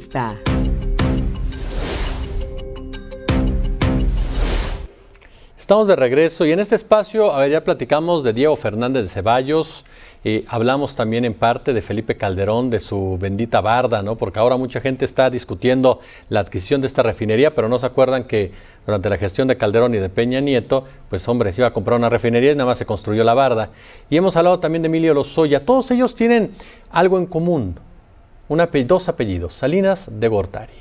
Entrevista. Estamos de regreso y en este espacio, ya platicamos de Diego Fernández de Ceballos, hablamos también en parte de Felipe Calderón, de su bendita barda, ¿no? Porque ahora mucha gente está discutiendo la adquisición de esta refinería, pero no se acuerdan que durante la gestión de Calderón y de Peña Nieto, pues hombre, se iba a comprar una refinería y nada más se construyó la barda. Y hemos hablado también de Emilio Lozoya. Todos ellos tienen algo en común, dos apellidos, Salinas de Gortari.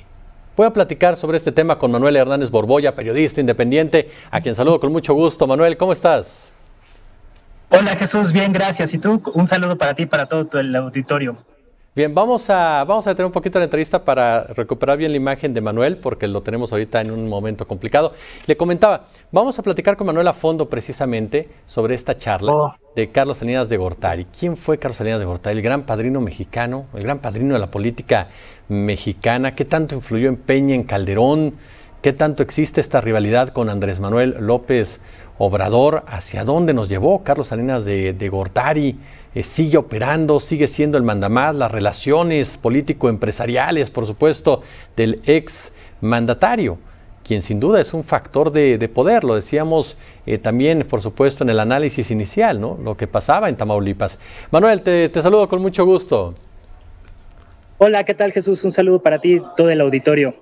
Voy a platicar sobre este tema con Manuel Hernández Borboya, periodista independiente, a quien saludo con mucho gusto. Manuel, ¿cómo estás? Hola Jesús, bien, gracias. ¿Y tú? Un saludo para ti y para todo el auditorio. Bien, vamos a detener un poquito la entrevista para recuperar bien la imagen de Manuel, porque lo tenemos ahorita en un momento complicado. Le comentaba, vamos a platicar con Manuel a fondo precisamente sobre esta charla de Carlos Salinas de Gortari. ¿Quién fue Carlos Salinas de Gortari? El gran padrino mexicano, el gran padrino de la política mexicana. ¿Qué tanto influyó en Peña, en Calderón? ¿Qué tanto existe esta rivalidad con Andrés Manuel López Obrador? ¿Hacia dónde nos llevó Carlos Salinas de Gortari? Sigue operando, sigue siendo el mandamás, las relaciones político-empresariales, por supuesto, del ex mandatario, quien sin duda es un factor de poder. Lo decíamos también, por supuesto, en el análisis inicial, ¿no? Lo que pasaba en Tamaulipas. Manuel, te saludo con mucho gusto. Hola, ¿qué tal Jesús? Un saludo para ti y todo el auditorio.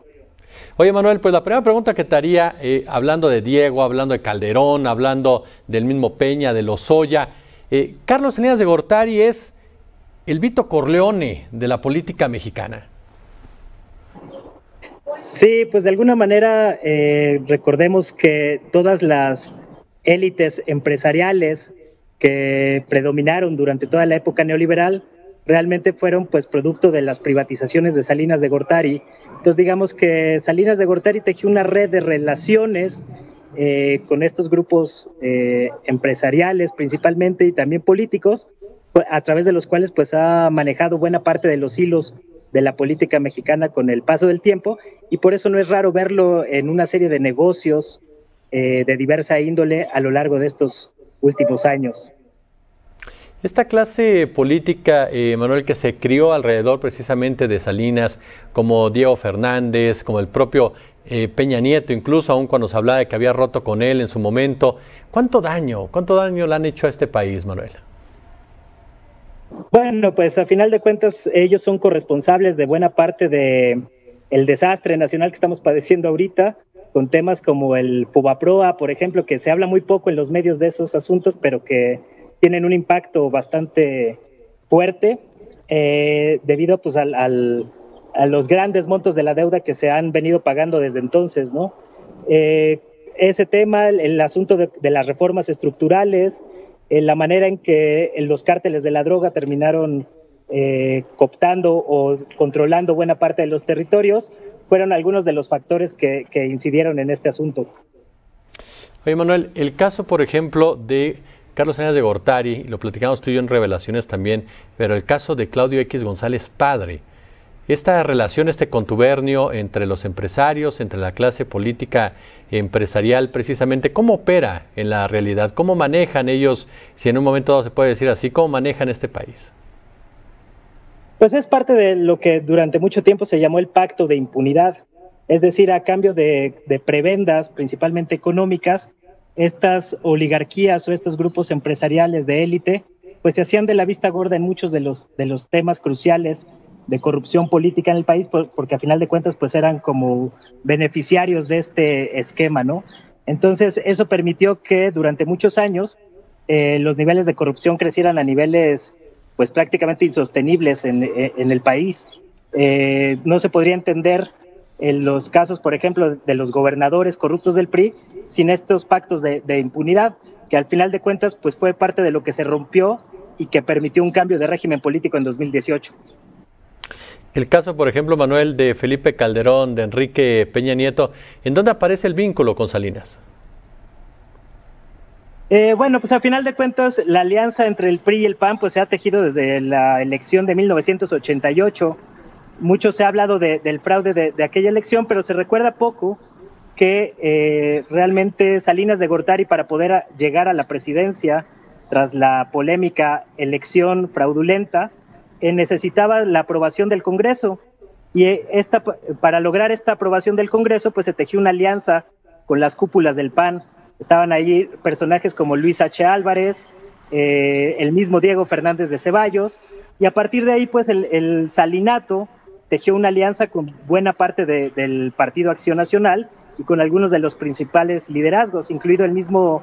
Oye Manuel, pues la primera pregunta que te haría, hablando de Diego, hablando de Calderón, hablando del mismo Peña, de Lozoya, Carlos Salinas de Gortari es el Vito Corleone de la política mexicana. Sí, pues de alguna manera recordemos que todas las élites empresariales que predominaron durante toda la época neoliberal realmente fueron pues producto de las privatizaciones de Salinas de Gortari. Entonces digamos que Salinas de Gortari tejió una red de relaciones con estos grupos empresariales principalmente y también políticos, a través de los cuales pues ha manejado buena parte de los hilos de la política mexicana con el paso del tiempo, y por eso no es raro verlo en una serie de negocios de diversa índole a lo largo de estos últimos años. Esta clase política, Manuel, que se crió alrededor precisamente de Salinas, como Diego Fernández, como el propio Peña Nieto, incluso aún cuando se hablaba de que había roto con él en su momento, ¿cuánto daño le han hecho a este país, Manuel? Bueno, pues a final de cuentas ellos son corresponsables de buena parte de el desastre nacional que estamos padeciendo ahorita, con temas como el Fobaproa, por ejemplo, que se habla muy poco en los medios de esos asuntos, pero que tienen un impacto bastante fuerte debido pues a los grandes montos de la deuda que se han venido pagando desde entonces, ¿no? Ese tema, el asunto de las reformas estructurales, la manera en que los cárteles de la droga terminaron cooptando o controlando buena parte de los territorios, fueron algunos de los factores que incidieron en este asunto. Oye, Manuel, el caso, por ejemplo, de Carlos Salinas de Gortari, lo platicamos tú y yo en Revelaciones también, pero el caso de Claudio X González padre, esta relación, este contubernio entre los empresarios, entre la clase política empresarial, precisamente, ¿cómo opera en la realidad? ¿Cómo manejan ellos, si en un momento dado se puede decir así, cómo manejan este país? Pues es parte de lo que durante mucho tiempo se llamó el pacto de impunidad, es decir, a cambio de prebendas, principalmente económicas, estas oligarquías o estos grupos empresariales de élite, pues se hacían de la vista gorda en muchos de los temas cruciales de corrupción política en el país, porque a final de cuentas pues eran como beneficiarios de este esquema, ¿no? Entonces eso permitió que durante muchos años los niveles de corrupción crecieran a niveles pues prácticamente insostenibles en el país. No se podría entender en los casos, por ejemplo, de los gobernadores corruptos del PRI, sin estos pactos de impunidad, que al final de cuentas pues fue parte de lo que se rompió y que permitió un cambio de régimen político en 2018. El caso, por ejemplo, Manuel, de Felipe Calderón, de Enrique Peña Nieto, ¿en dónde aparece el vínculo con Salinas? Bueno, pues al final de cuentas la alianza entre el PRI y el PAN pues se ha tejido desde la elección de 1988. Mucho se ha hablado del fraude de aquella elección, pero se recuerda poco que realmente Salinas de Gortari, para poder llegar a la presidencia tras la polémica elección fraudulenta, necesitaba la aprobación del Congreso. Y para lograr esta aprobación del Congreso, pues se tejió una alianza con las cúpulas del PAN. Estaban allí personajes como Luis H. Álvarez, el mismo Diego Fernández de Ceballos, y a partir de ahí, pues el Salinato tejió una alianza con buena parte del Partido Acción Nacional y con algunos de los principales liderazgos, incluido el mismo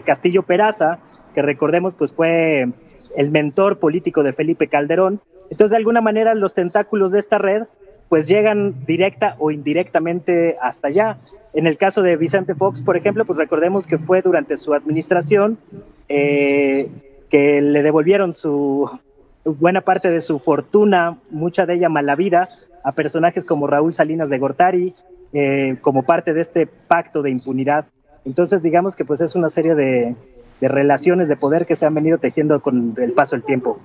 Castillo Peraza, que recordemos pues fue el mentor político de Felipe Calderón. Entonces, de alguna manera, los tentáculos de esta red pues llegan directa o indirectamente hasta allá. En el caso de Vicente Fox, por ejemplo, pues recordemos que fue durante su administración que le devolvieron buena parte de su fortuna, mucha de ella mala vida, a personajes como Raúl Salinas de Gortari, como parte de este pacto de impunidad. Entonces, digamos que pues es una serie de relaciones de poder que se han venido tejiendo con el paso del tiempo.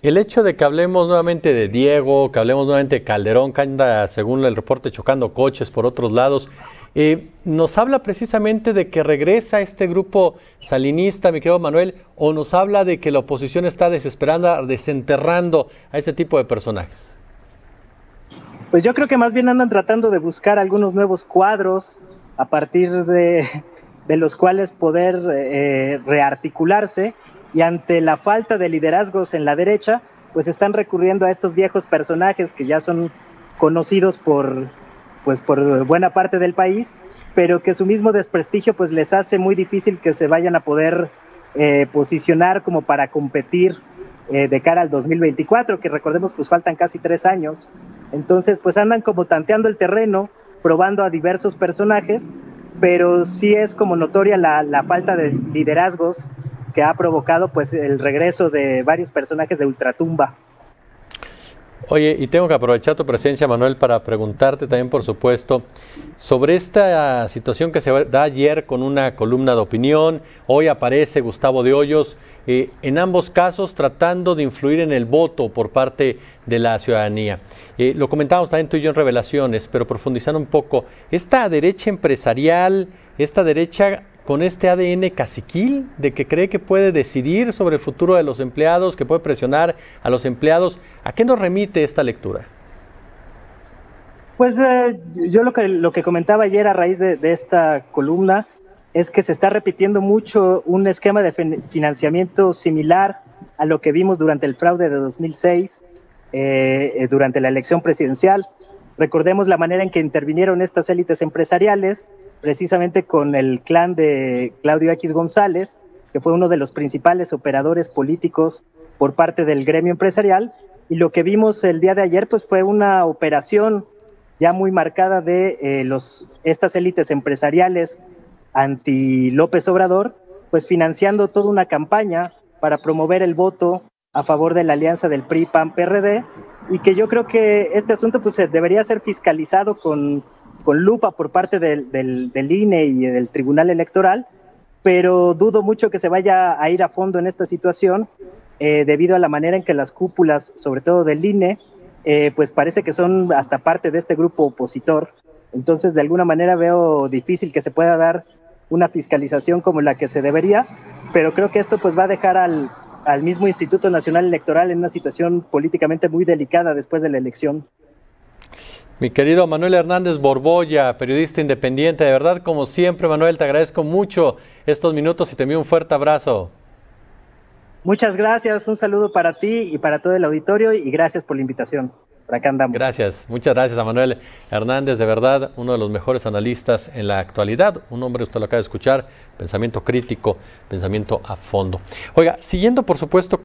El hecho de que hablemos nuevamente de Diego, que hablemos nuevamente de Calderón, que anda, según el reporte, chocando coches por otros lados, ¿nos habla precisamente de que regresa este grupo salinista, mi querido Manuel, o nos habla de que la oposición está desesperando, desenterrando a este tipo de personajes? Pues yo creo que más bien andan tratando de buscar algunos nuevos cuadros a partir de los cuales poder rearticularse, y ante la falta de liderazgos en la derecha, pues están recurriendo a estos viejos personajes que ya son conocidos por buena parte del país, pero que su mismo desprestigio pues les hace muy difícil que se vayan a poder posicionar como para competir de cara al 2024, que recordemos pues faltan casi 3 años. Entonces pues andan como tanteando el terreno, probando a diversos personajes, pero sí es como notoria la falta de liderazgos que ha provocado pues el regreso de varios personajes de ultratumba. Oye, y tengo que aprovechar tu presencia, Manuel, para preguntarte también, por supuesto, sobre esta situación que se da ayer con una columna de opinión. Hoy aparece Gustavo de Hoyos, en ambos casos tratando de influir en el voto por parte de la ciudadanía. Lo comentábamos también tú y yo en Revelaciones, pero profundizando un poco, esta derecha empresarial, esta derecha con este ADN caciquil de que cree que puede decidir sobre el futuro de los empleados, que puede presionar a los empleados, ¿a qué nos remite esta lectura? Pues yo lo que comentaba ayer a raíz de esta columna es que se está repitiendo mucho un esquema de financiamiento similar a lo que vimos durante el fraude de 2006, durante la elección presidencial. Recordemos la manera en que intervinieron estas élites empresariales, precisamente con el clan de Claudio X González, que fue uno de los principales operadores políticos por parte del gremio empresarial, y lo que vimos el día de ayer pues fue una operación ya muy marcada de estas élites empresariales anti López Obrador, pues financiando toda una campaña para promover el voto a favor de la alianza del PRI, PAN, PRD, y que yo creo que este asunto pues debería ser fiscalizado con lupa por parte del INE y del Tribunal Electoral, pero dudo mucho que se vaya a ir a fondo en esta situación, debido a la manera en que las cúpulas, sobre todo del INE, pues parece que son hasta parte de este grupo opositor. Entonces, de alguna manera veo difícil que se pueda dar una fiscalización como la que se debería, pero creo que esto pues va a dejar al mismo Instituto Nacional Electoral en una situación políticamente muy delicada después de la elección. Mi querido Manuel Hernández Borbolla, periodista independiente, de verdad, como siempre, Manuel, te agradezco mucho estos minutos y te envío un fuerte abrazo. Muchas gracias, un saludo para ti y para todo el auditorio y gracias por la invitación. Por acá andamos. Gracias, muchas gracias a Manuel Hernández, de verdad, uno de los mejores analistas en la actualidad, un hombre, usted lo acaba de escuchar, pensamiento crítico, pensamiento a fondo. Oiga, siguiendo por supuesto